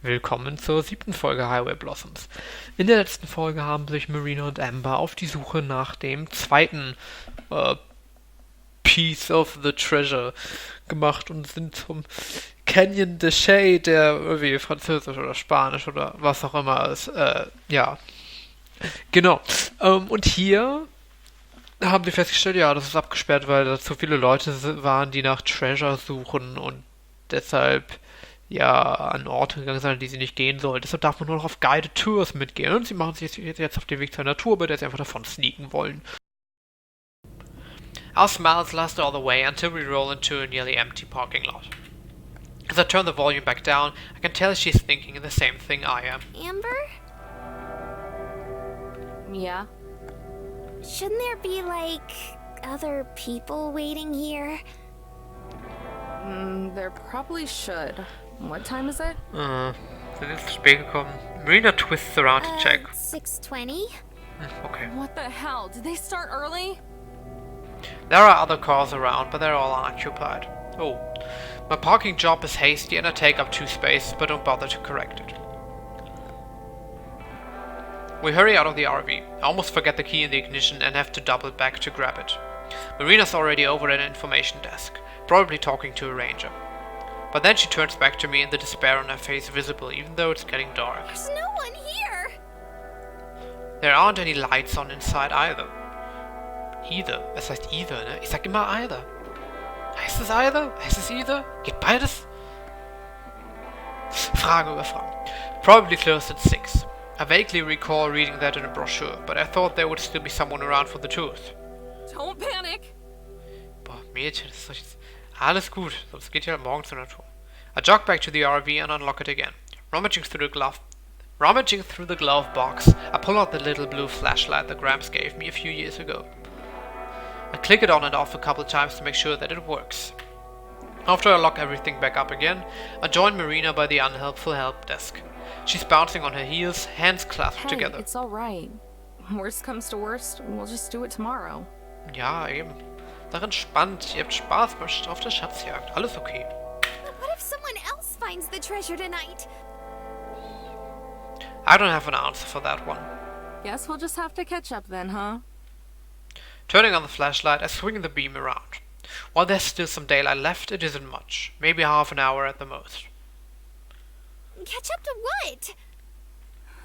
Willkommen zur 7. Folge Highway Blossoms. In der letzten Folge haben sich Marina und Amber auf die Suche nach dem zweiten Piece of the Treasure gemacht und sind zum Canyon de Chelly, der irgendwie französisch oder spanisch oder was auch immer ist. Ja, genau. Und hier haben sie festgestellt, ja, das ist abgesperrt, weil da zu viele Leute waren, die nach Treasure suchen und deshalb ja an Orte gegangen sind, an die sie nicht gehen sollen. Deshalb darf man nur noch auf Guided Tours mitgehen. Und sie machen sich jetzt auf den Weg zu einer Tour, bei der sie einfach davon sneaken wollen. Our smiles last all the way until we roll into a nearly empty parking lot. As I turn the volume back down, I can tell she's thinking the same thing I am. Amber? Yeah? Shouldn't there be, like, other people waiting here? There probably should. What time is it? Sind jetzt zu spät gekommen. Marina twists around to check. 6:20? Okay. What the hell? Did they start early? There are other cars around, but they're all unoccupied. Oh. My parking job is hasty and I take up 2 spaces, but don't bother to correct it. We hurry out of the RV. I almost forget the key in the ignition and have to double back to grab it. Marina's already over at an information desk, probably talking to a ranger. But then she turns back to me and the despair on her face visible, even though it's getting dark. There's no one here! There aren't any lights on inside either. Either. Es heißt either, ne? Ich sag immer either. Heißt es either? Heißt es either? Geht beides? Fragen über Fragen. Probably closed at 6. I vaguely recall reading that in a brochure, but I thought there would still be someone around for the tours. Don't panic! Boah, Mädchen, das ist doch jetzt... Alles gut, sonst geht ihr halt morgen zu einer Tour. I jog back to the RV and unlock it again. Rummaging through the glove box, I pull out the little blue flashlight that Gramps gave me a few years ago. I click it on and off a couple times to make sure that it works. After I lock everything back up again, I join Marina by the unhelpful help desk. She's bouncing on her heels, hands clasped together. It's alright. Worst comes to worst, we'll just do it tomorrow. Ja, eben. Sag entspannt, ihr habt Spaß auf der Schatzjagd. Alles okay. But what if someone else finds the treasure tonight? I don't have an answer for that one. Guess we'll just have to catch up then, huh? Turning on the flashlight, I swing the beam around. While there's still some daylight left, it isn't much. Maybe half an hour at the most. Catch up to what?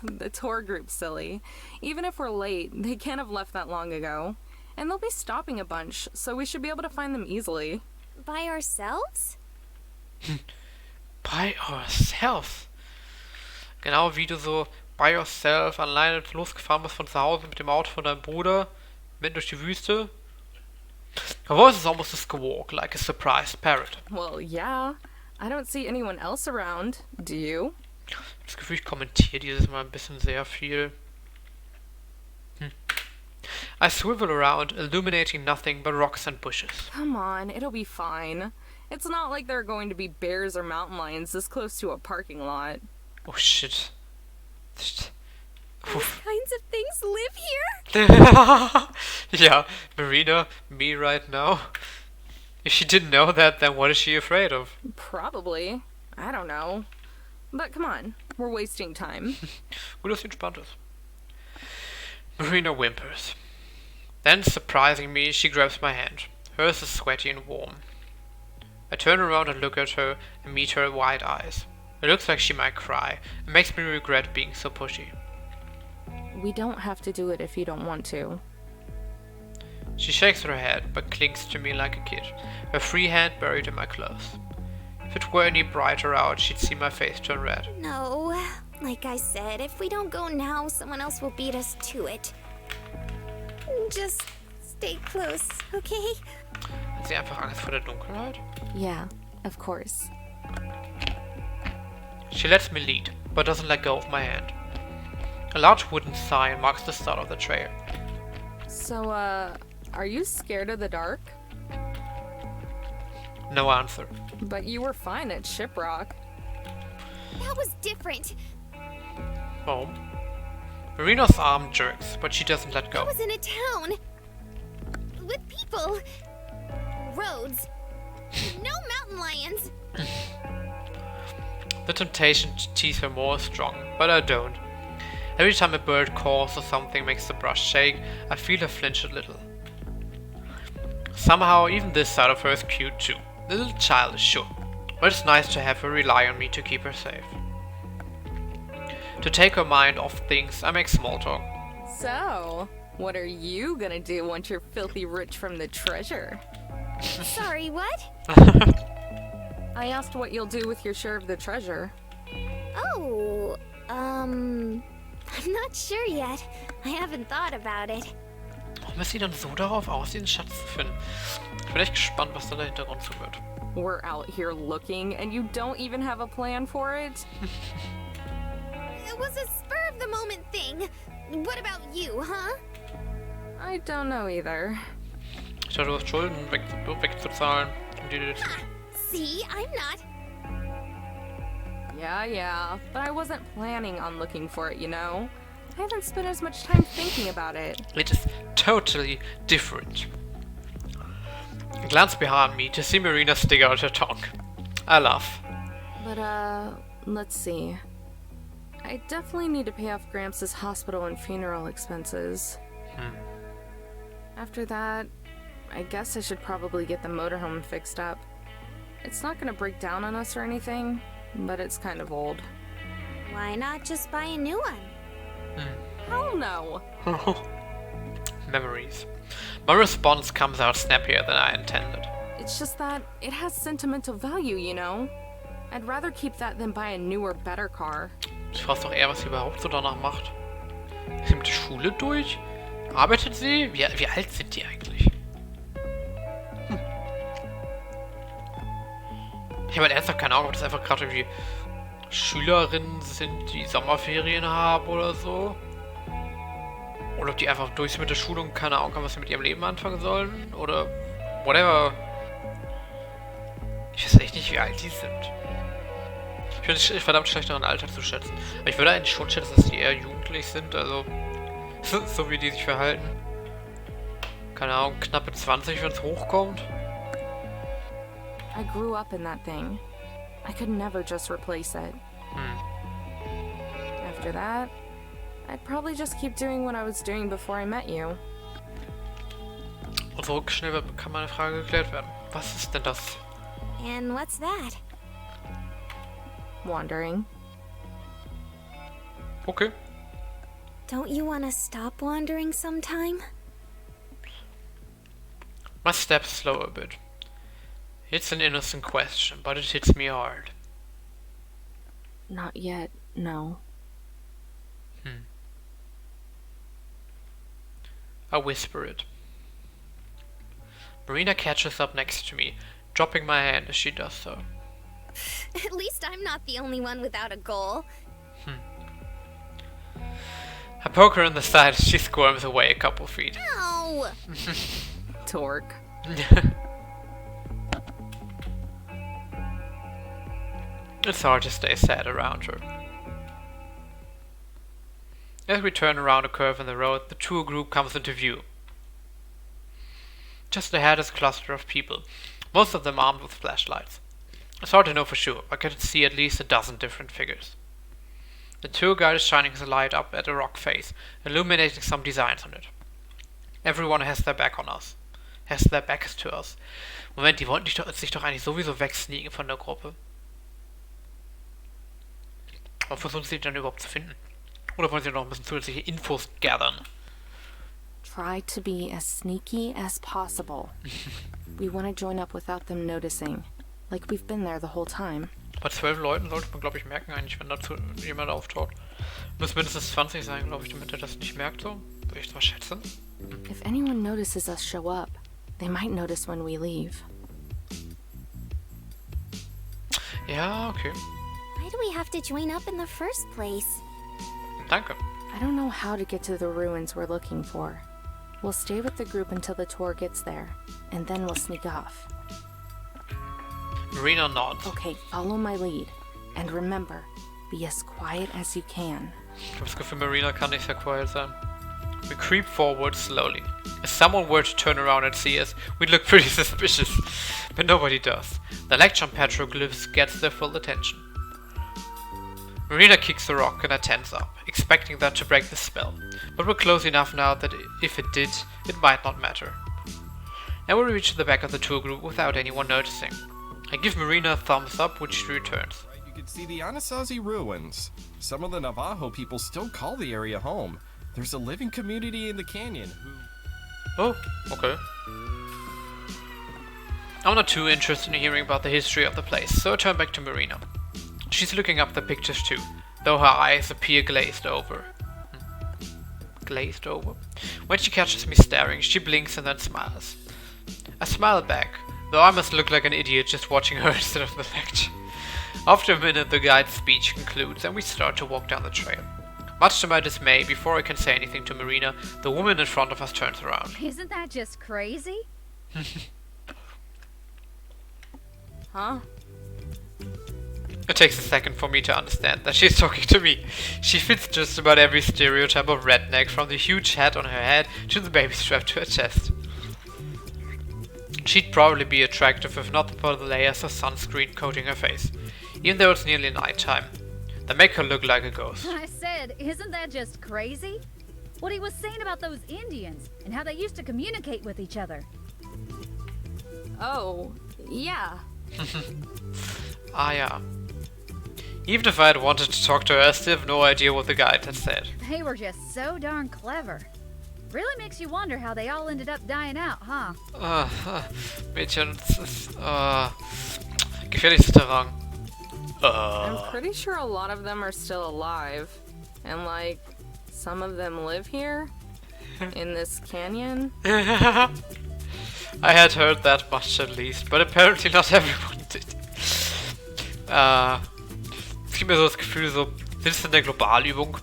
The tour group's silly. Even if we're late, they can't have left that long ago. And they'll be stopping a bunch, so we should be able to find them easily. By ourselves? By ourselves? Genau wie du so by yourself alleine losgefahren bist von zu Hause mit dem Auto von deinem Bruder, mitten durch die Wüste. Her voice is almost a squawk, like a surprised parrot. Well, yeah. I don't see anyone else around. Do you? Ich habe das Gefühl, ich kommentiere dieses Mal ein bisschen sehr viel. I swivel around, illuminating nothing but rocks and bushes. Come on, it'll be fine. It's not like there are going to be bears or mountain lions this close to a parking lot. Oh shit. These kinds of things live here? Yeah, Marina, me right now. If she didn't know that, then what is she afraid of? Probably. I don't know. But come on, we're wasting time. Gut, dass sie entspannt ist. Marina whimpers. Then, surprising me, she grabs my hand. Hers is sweaty and warm. I turn around and look at her and meet her wide eyes. It looks like she might cry. It makes me regret being so pushy. We don't have to do it if you don't want to. She shakes her head, but clings to me like a kid, her free hand buried in my clothes. If it were any brighter out, she'd see my face turn red. No. Like I said, if we don't go now, someone else will beat us to it. Just stay close, okay? Hat sie einfach Angst vor der Dunkelheit? Yeah, of course. She lets me lead, but doesn't let go of my hand. A large wooden sign marks the start of the trail. So, are you scared of the dark? No answer. But you were fine at Shiprock. That was different. Oh. Marina's arm jerks, but she doesn't let go. I was in a town. With people. Roads. No mountain lions. The temptation to tease her more is strong, but I don't. Every time a bird calls or something makes the brush shake, I feel her flinch a little. Somehow, even this side of her is cute too. A little childish, sure, but it's nice to have her rely on me to keep her safe. To take her mind off things, I make small talk. So, what are you gonna do once you're filthy rich from the treasure? Sorry, what? I asked what you'll do with your share of the treasure. Oh, I'm not sure yet. I haven't thought about it. Warum ist sie dann so darauf aus, den Schatz zu finden? Ich bin echt gespannt, was da der Hintergrund zu wird. We're out here looking, and you don't even have a plan for it? It was a spur-of-the-moment thing. What about you, huh? I don't know either. Ich dachte, du hast Schulden wegzuzahlen. See, I'm not. Yeah, but I wasn't planning on looking for it, you know? I haven't spent as much time thinking about it. It is totally different. I glance behind me to see Marina stick out her tongue. I laugh. But, let's see. I definitely need to pay off Gramps' hospital and funeral expenses. After that, I guess I should probably get the motorhome fixed up. It's not gonna break down on us or anything, but it's kind of old. Why not just buy a new one? Hell no! Memories. My response comes out snappier than I intended. It's just that it has sentimental value, you know? I'd rather keep that than buy a newer, better car. Ich frage doch eher, was sie überhaupt so danach macht. Ist sie mit der Schule durch? Arbeitet sie? Wie alt sind die eigentlich? Ich habe halt ernsthaft keine Ahnung, ob das einfach gerade irgendwie Schülerinnen sind, die Sommerferien haben oder so. Oder ob die einfach durch sind mit der Schule und keine Ahnung haben, was sie mit ihrem Leben anfangen sollen. Oder whatever. Ich weiß echt nicht, wie alt die sind. Ich finde es verdammt schlecht daran, Alter zu schätzen. Aber ich würde eigentlich schon schätzen, dass die eher jugendlich sind, also so wie die sich verhalten. Keine Ahnung, knappe 20, wenn es hochkommt. I grew up in that thing. I could never just replace it. After that, I'd probably just keep doing what I was doing before I met you. Und so schnell kann meine Frage geklärt werden. Was ist denn das? And what's that? Wandering. Okay. Don't you want to stop wandering sometime? My steps slow a bit. It's an innocent question, but it hits me hard. Not yet, no. I whisper it. Marina catches up next to me, dropping my hand as she does so. At least I'm not the only one without a goal. I poke her in the side as she squirms away a couple feet. Ow! Torque. It's hard to stay sad around her. As we turn around a curve in the road, the tour group comes into view. Just ahead is a cluster of people, most of them armed with flashlights. It's hard to know for sure, but I can see at least a dozen different figures. The tour guide is shining his light up at a rock face, illuminating some designs on it. Everyone has their back on us. Has their backs to us. Moment, die wollten sich doch eigentlich sowieso wegsneaken von der Gruppe. Aber versuchen sie dann überhaupt zu finden? Oder wollen sie noch ein bisschen zusätzliche Infos gathern? Try to be as sneaky as possible. We want to join up without them noticing. Like we've been there the whole time. Bei 12 Leuten sollte man, glaube ich, merken eigentlich, wenn dazu jemand auftaucht. Muss mindestens 20 sein, glaube ich, damit er das nicht merkt, so. Würde ich mal schätzen. If anyone notices us show up, they might notice when we leave. Ja, okay. Why do we have to join up in the first place? Danke. I don't know how to get to the ruins we're looking for. We'll stay with the group until the tour gets there, and then we'll sneak off. Marina nods. Okay, follow my lead. And remember, be as quiet as you can. Ich habe das Gefühl, Marina kann nicht sehr quiet sein. We creep forward slowly. If someone were to turn around and see us, we'd look pretty suspicious. But nobody does. The lectern petroglyphs gets their full attention. Marina kicks the rock and I tense up, expecting that to break the spell, but we're close enough now that if it did, it might not matter. And we reach the back of the tour group without anyone noticing. I give Marina a thumbs up, which she returns. You can see the Anasazi ruins. Some of the Navajo people still call the area home. There's a living community in the canyon who... Oh, okay. I'm not too interested in hearing about the history of the place, so I turn back to Marina. She's looking up the pictures too, though her eyes appear glazed over. Glazed over? When she catches me staring, she blinks and then smiles. I smile back, though I must look like an idiot just watching her instead of the lecture. After a minute, the guide's speech concludes and we start to walk down the trail. Much to my dismay, before I can say anything to Marina, the woman in front of us turns around. Isn't that just crazy? Huh? It takes a second for me to understand that she's talking to me. She fits just about every stereotype of redneck, from the huge hat on her head to the baby strap to her chest. She'd probably be attractive if not for the layers of sunscreen coating her face, even though it's nearly nighttime. They make her look like a ghost. I said, isn't that just crazy? What he was saying about those Indians and how they used to communicate with each other. Oh, yeah. Ah, yeah. Even if I had wanted to talk to her, I still have no idea what the guide had said. They were just so darn clever. Really makes you wonder how they all ended up dying out, huh? Mädchen, das ist, gefährlichster Terrain. I'm pretty sure a lot of them are still alive. And like, some of them live here? In this canyon? I had heard that much at least, but apparently not everyone did. Es gibt mir so das Gefühl, so, sitzt in der Globalübung,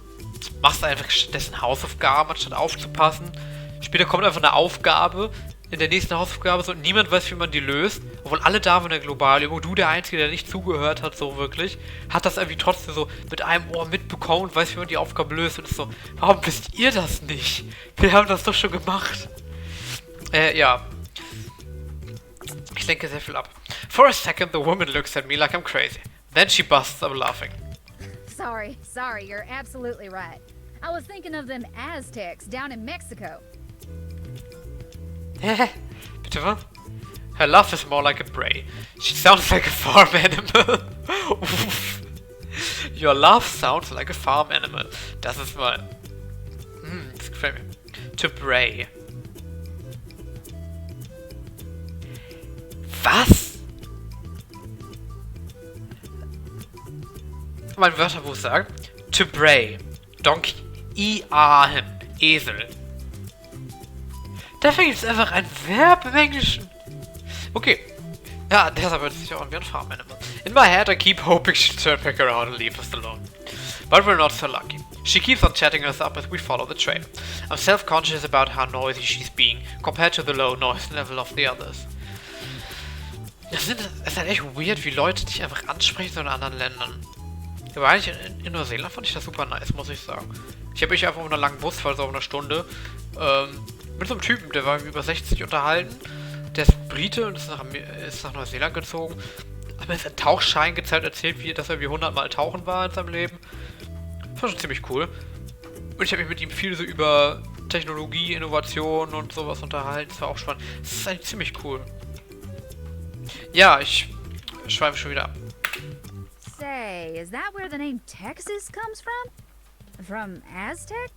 machst einfach stattdessen Hausaufgaben, anstatt aufzupassen. Später kommt einfach eine Aufgabe, in der nächsten Hausaufgabe so, und niemand weiß, wie man die löst, obwohl alle da waren in der Globalübung, du der Einzige, der nicht zugehört hat, so wirklich, hat das irgendwie trotzdem so mit einem Ohr mitbekommen und weiß, wie man die Aufgabe löst und ist so, warum wisst ihr das nicht? Wir haben das doch schon gemacht. Ja. Ich lenke sehr viel ab. For a second, the woman looks at me like I'm crazy. Then she busts up laughing. Sorry, you're absolutely right. I was thinking of them Aztecs down in Mexico. Bitte was? Her laugh is more like a bray. She sounds like a farm animal. Your laugh sounds like a farm animal. Das ist mal... das gefällt mir. To bray. Was? Mein Wörterbuch sagt to bray. Donkey. I-A-H. Esel. Dafür gibt es einfach ein Verb im Englischen. Okay. Ja, deshalb hört es sich auch an wie ein Farm Animal. In my head I keep hoping she'll turn back around and leave us alone. But we're not so lucky. She keeps on chatting us up as we follow the trail. I'm self-conscious about how noisy she's being, compared to the low noise level of the others. Es ist halt echt weird, wie Leute dich einfach ansprechen so in anderen Ländern. Aber eigentlich in Neuseeland fand ich das super nice, muss ich sagen. Ich habe mich einfach auf einer langen Busfahrt, so auf einer Stunde, mit so einem Typen, der war über 60 unterhalten. Der ist Brite und ist nach Neuseeland gezogen. Hat mir jetzt einen Tauchschein gezeigt, erzählt, dass er wie 100 Mal tauchen war in seinem Leben. Das war schon ziemlich cool. Und ich habe mich mit ihm viel so über Technologie, Innovation und sowas unterhalten. Das war auch spannend. Das ist eigentlich ziemlich cool. Ja, ich schweife schon wieder ab. Say, is that where the name Texas comes from? From Aztec?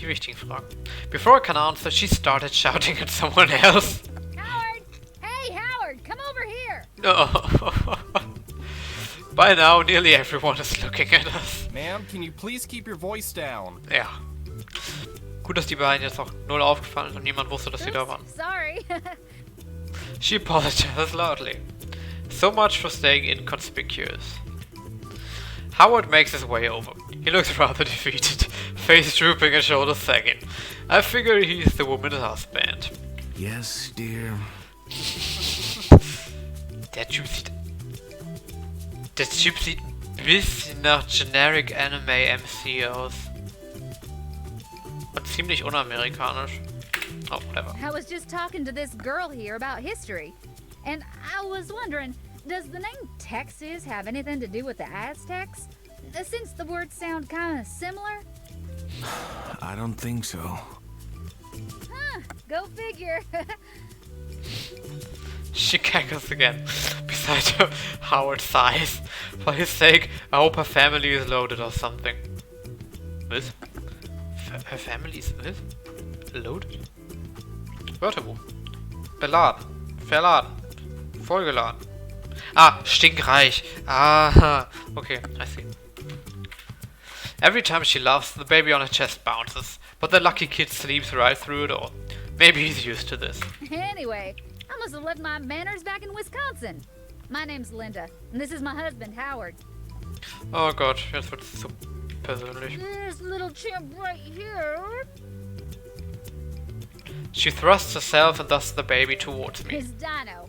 Die wichtigen Fragen. Before I can answer, she started shouting at someone else. Howard! Hey, Howard, come over here! Oh. By now, nearly everyone is looking at us. Ma'am, can you please keep your voice down? Ja. Gut, dass die beiden jetzt auch null aufgefallen sind und niemand wusste, dass sie da waren. Sorry. She apologizes loudly. So much for staying inconspicuous. Howard makes his way over. He looks rather defeated, face drooping and shoulders sagging. I figure he's the woman's husband. Yes, dear. Der Typ sieht ein bisschen nach Generic Anime MC aus. Und ziemlich unamerikanisch. Oh, whatever. I was just talking to this girl here about history, and I was wondering, Does the name Texas have anything to do with the Aztecs? Since the words sound kind of similar? I don't think so. Huh, go figure. She cackles again, beside her Howard sighs. For his sake, I hope her family is loaded or something. Was? Her family is was? Loaded? Wörterbuch. Beladen. Verladen. Vollgeladen. Ah, stinkreich. Ah, okay, I see. Every time she laughs, the baby on her chest bounces, but the lucky kid sleeps right through it all. Maybe he's used to this. Anyway, I must have left my manners back in Wisconsin. My name's Linda, and this is my husband, Howard. Oh Gott, jetzt wird's zu persönlich. This little chimp right here She thrusts herself and thus the baby towards me. is Dino.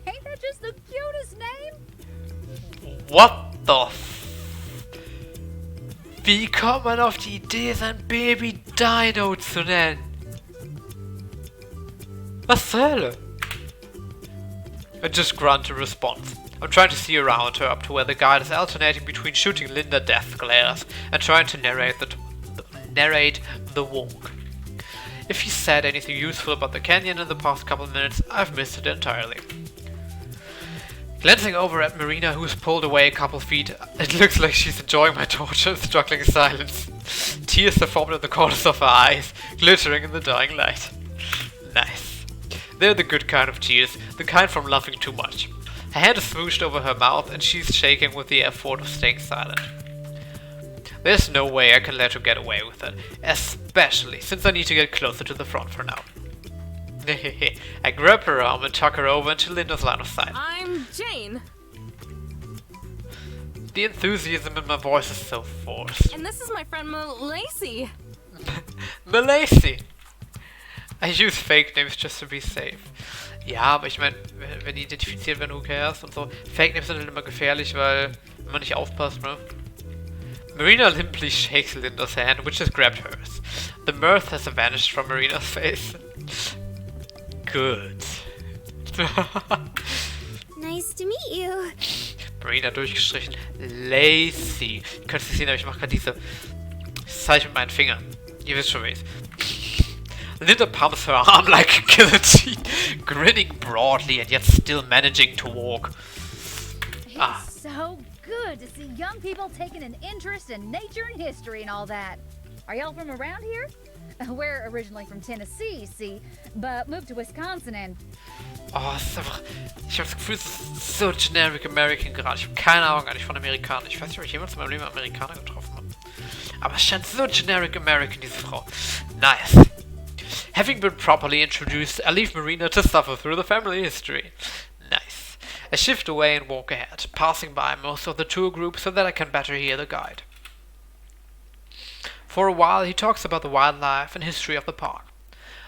Ain't that just the cutest name? What the Wie kommt man auf die Idee, sein Baby Dino zu nennen? Was zur Hölle? I just grunt a response. I'm trying to see around her up to where the guide is alternating between shooting Linda death glares and trying to narrate the walk. If he said anything useful about the canyon in the past couple minutes, I've missed it entirely. Glancing over at Marina, who's pulled away a couple feet, it looks like she's enjoying my torture and struggling in silence. Tears have formed in the corners of her eyes, glittering in the dying light. Nice. They're the good kind of tears, the kind from laughing too much. Her hand is smooshed over her mouth and she's shaking with the effort of staying silent. There's no way I can let her get away with it, especially since I need to get closer to the front for now. I grab her arm and tuck her over into Linda's line of sight. I'm Jane. The enthusiasm in my voice is so forced. And this is my friend Lacey. Lacey! I use fake names just to be safe. Ja, aber ich meine, wenn die identifiziert werden, who cares und so. Fake names sind halt immer gefährlich, weil wenn man nicht aufpasst, ne? Marina limply shakes Linda's hand, which has grabbed hers. The mirth has vanished from Marina's face. Good. Nice to meet you. Marina durchgestrichen. Lacey. Ihr könnt es nicht sehen, aber ich mache gerade dieses Zeichen mit meinen Fingern. Ihr wisst schon, wie es. Linda pumps her arm like a guillotine, grinning broadly and yet still managing to walk. It's so good to see young people taking an interest in nature and history and all that. Are y'all from around here? We're originally from Tennessee, see, but moved to Wisconsin and... Oh, es ist einfach... Ich habe das Gefühl, es ist so generic American gerade. Ich habe keine Ahnung eigentlich von Amerikanern. Ich weiß nicht, ob ich jemals in meinem Leben Amerikaner getroffen habe. Aber es scheint so generic American, diese Frau. Nice. Having been properly introduced, I leave Marina to suffer through the family history. Nice. I shift away and walk ahead, passing by most of the tour group so that I can better hear the guide. For a while, he talks about the wildlife and history of the park.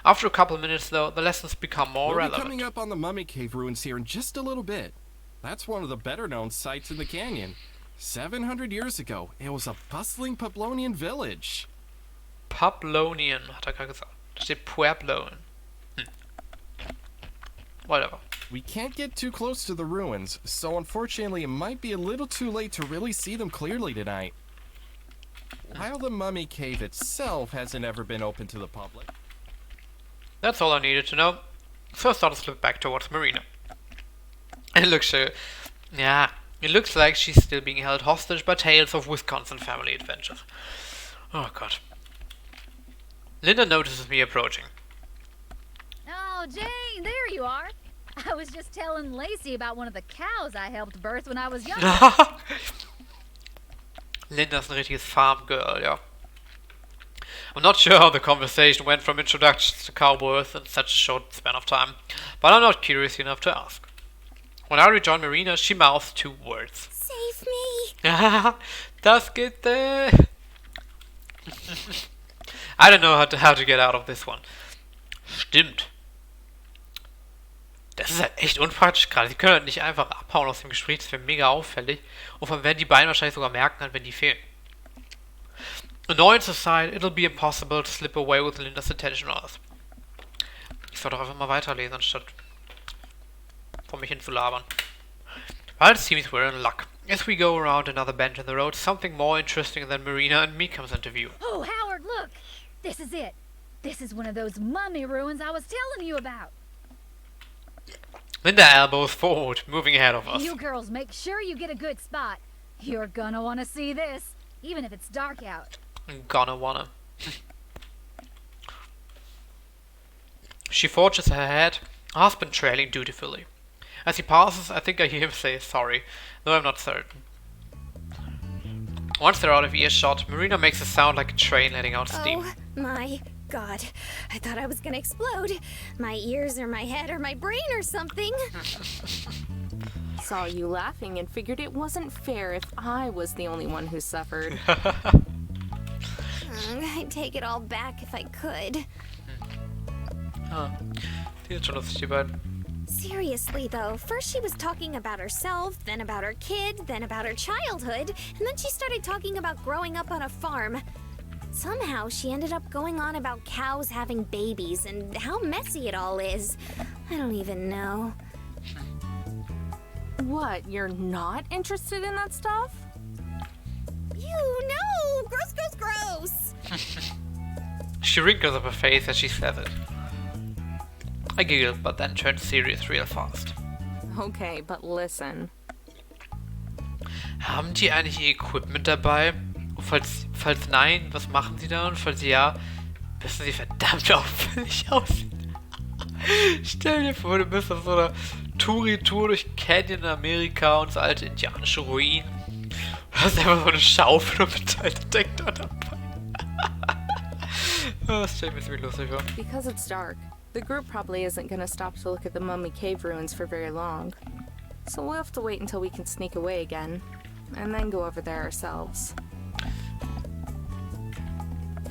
After a couple minutes, though, the lessons become more We'll be relevant. coming up on the Mummy Cave ruins here in just a little bit. That's one of the better-known sites in the canyon. 700 years ago, it was a bustling Pueblonian village. Pueblonian, hat gerade gesagt. Da steht Puebloan. Whatever. We can't get too close to the ruins, so unfortunately it might be a little too late to really see them clearly tonight. While the Mummy Cave itself hasn't ever been open to the public. That's all I needed to know. So I started to slip back towards Marina. It looks it looks like she's still being held hostage by tales of Wisconsin family adventures. Oh god. Linda notices me approaching. Oh, Jane, there you are. I was just telling Lacey about one of the cows I helped birth when I was young. Linda's ein richtiges farm girl, ja. I'm not sure how the conversation went from introductions to cow birth in such a short span of time, but I'm not curious enough to ask. When I rejoin Marina, she mouths 2 words. Save me. Das geht I don't know how to get out of this one. Stimmt. Das ist halt echt unpraktisch gerade. Die können halt nicht einfach abhauen aus dem Gespräch. Das wäre mega auffällig. Und von werden die beiden wahrscheinlich sogar merken, wenn die fehlen. Annoyance aside, it'll be impossible to slip away with Linda's attention on us. Ich soll doch einfach mal weiterlesen, anstatt vor mich hin zu labern. Well, it seems we're in luck. As we go around another bend in the road, something more interesting than Marina and me comes into view. Oh, Howard, look! This is it. This is one of those mummy ruins I was telling you about. Linda elbows forward, moving ahead of us. You girls make sure you get a good spot. You're gonna want to see this, even if it's dark out. Gonna wanna. She forges ahead, her husband trailing dutifully. As he passes, I think I hear him say sorry, though I'm not certain. Once they're out of earshot, Marina makes a sound like a train letting out steam. Oh my god. I thought I was gonna explode. My ears or my head or my brain or something. Saw you laughing and figured it wasn't fair if I was the only one who suffered. I'd take it all back if I could. Die ist schon lustig, die beiden. Seriously though, first she was talking about herself, then about her kid, then about her childhood, and then she started talking about growing up on a farm. Somehow she ended up going on about cows having babies and how messy it all is. I don't even know. What, you're not interested in that stuff? Ew, no! Gross, gross, gross! She wrinkles up her face as she says it. I giggle, but then turn serious real fast. Okay, but listen. Haben die eigentlich ihr Equipment dabei? Falls nein, was machen sie da? Und falls ja, müssen sie verdammt auffällig aussehen. Stell dir vor, du bist auf so einer Touri-Tour durch Canyon in Amerika und so alte indianische Ruinen. Du hast einfach so eine Schaufel und Metalldetektor dabei. Das stell ich mir ziemlich lustig vor. Because it's dark, the group probably isn't gonna stop to look at the mummy cave ruins for very long. So we'll have to wait until we can sneak away again, and then go over there ourselves.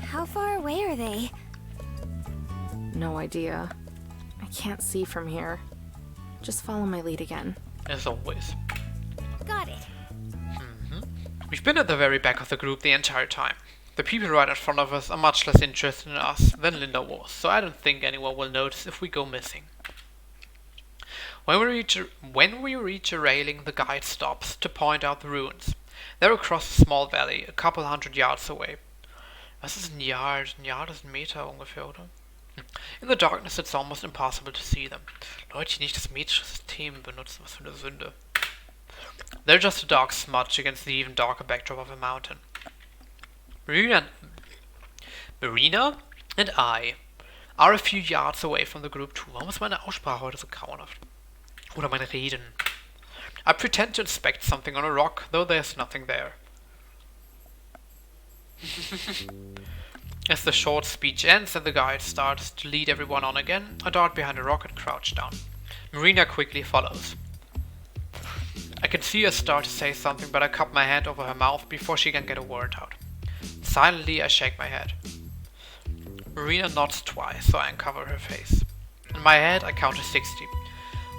How far away are they? No idea. I can't see from here. Just follow my lead again. As always. Got it. We've been at the very back of the group the entire time. The people right in front of us are much less interested in us than Linda was, so I don't think anyone will notice if we go missing. When we reach a railing, the guide stops to point out the ruins. They're across a small valley, a couple 100 yards away. Was ist ein Yard? Ein Yard ist ein Meter ungefähr, oder? In the darkness it's almost impossible to see them. Leute, die nicht das metrische System benutzen, was für eine Sünde. They're just a dark smudge against the even darker backdrop of a mountain. Marina and I are a few yards away from the group too. Warum ist meine Aussprache heute so grauenhaft? Oder mein Reden. I pretend to inspect something on a rock, though there's nothing there. As the short speech ends and the guide starts to lead everyone on again, I dart behind a rock and crouch down. Marina quickly follows. I can see her start to say something, but I cup my hand over her mouth before she can get a word out. Silently, I shake my head. Marina nods twice, so I uncover her face. In my head, I count to 60.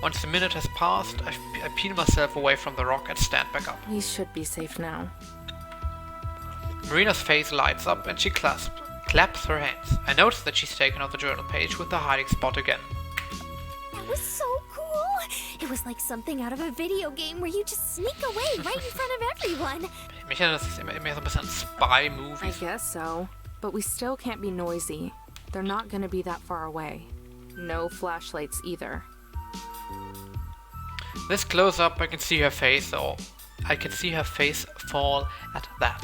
Once a minute has passed, I peel myself away from the rock and stand back up. We should be safe now. Marina's face lights up and she claps her hands. I notice that she's taken out the journal page with the hiding spot again. That was so cool! It was like something out of a video game where you just sneak away right in front of everyone. Mich erinnert das immer so ein bisschen an Spy-Movies. I guess so. But we still can't be noisy. They're not gonna be that far away. No flashlights either. This close up, I can see her face, or I can see her face fall at that.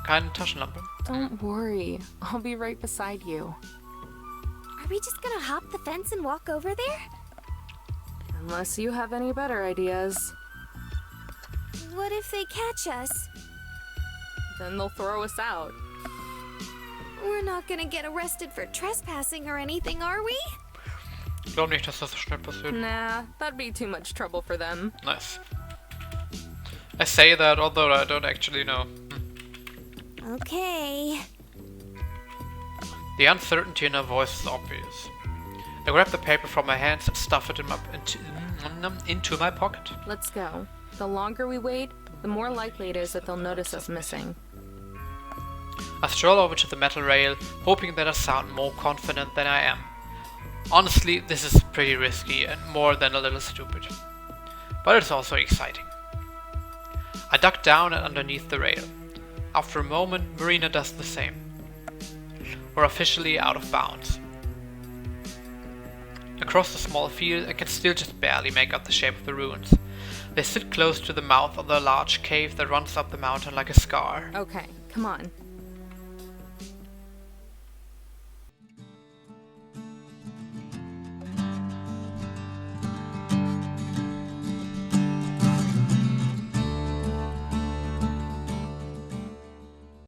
Keine Taschenlampe. Don't worry. I'll be right beside you. Are we just gonna hop the fence and walk over there? Unless you have any better ideas. What if they catch us? Then they'll throw us out. We're not gonna get arrested for trespassing or anything, are we? Ich glaube nicht, dass das so schnell passiert. Nah, that'd be too much trouble for them. Nice. I say that, although I don't actually know. Okay. The uncertainty in her voice is obvious. I grab the paper from my hands and stuff it into my pocket. Let's go. The longer we wait, the more likely it is that they'll notice us missing. I stroll over to the metal rail, hoping that I sound more confident than I am. Honestly, this is pretty risky and more than a little stupid. but it's also exciting. I duck down and underneath the rail. After a moment, Marina does the same. We're officially out of bounds. Across the small field, I can still just barely make out the shape of the ruins. They sit close to the mouth of the large cave that runs up the mountain like a scar. Okay, come on.